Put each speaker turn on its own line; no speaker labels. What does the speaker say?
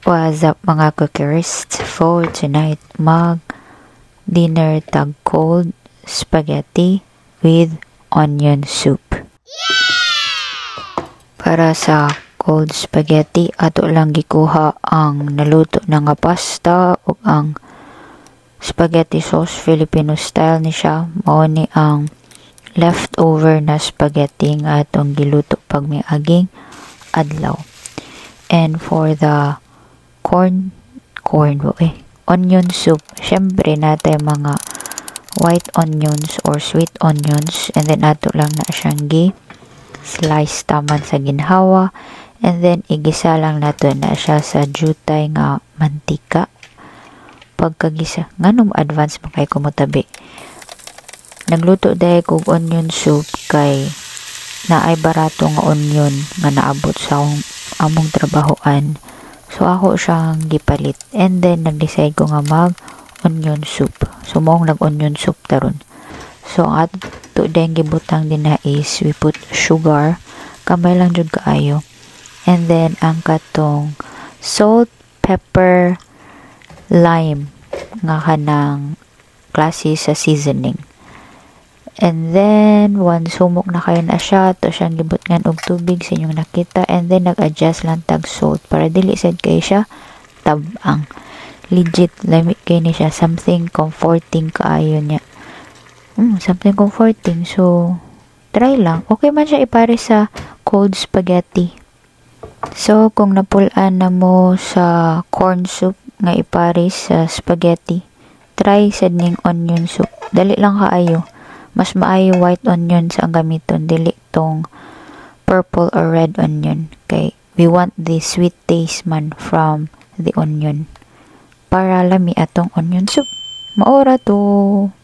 What's up mga cookers? For tonight, dinner tag cold spaghetti with onion soup. Para sa cold spaghetti, ato lang gikuha ang naluto na nga pasta ug ang spaghetti sauce Filipino style ni siya. Mao ni ang leftover na spaghetti nga atong giluto pag may aging adlaw. And for the onion soup, syempre natay mga white onions or sweet onions, and then ato lang na siyang slice taman sa ginhawa, and then igisa lang nato na siya sa jutay nga mantika. Pagkagisa nganong advance pa kay kumutabi, nagluto dahil kog onion soup kay naay barato nga onion nga naabot sa among trabahoan. So, ako siyang gipalit. And then, nag-decide ko nga mag-onion soup. So, moong nag-onion soup taron. So, ang ato din gibutang din na is, we put sugar. Kamay lang jud kaayo. And then, ang katong salt, pepper, lime. Nga kanang klase sa seasoning. And then, once humok na kayo na siya, to siyang gibutngan og tubig sa inyong nakita, and then nag-adjust lang tag salt para dili sad kay siya tabang. Legit, lamig kay ni siya, something comforting kaayo niya. Something comforting. So, try lang. Okay man siya ipare sa cold spaghetti. So, kung napulaan na mo sa corn soup nga ipare sa spaghetti, try sad ning onion soup. Dali lang kaayo. Mas maayo white onion sa ang gamiton, dili tong purple or red onion. Kay we want the sweet taste man from the onion. Para lami atong onion soup. Maora to.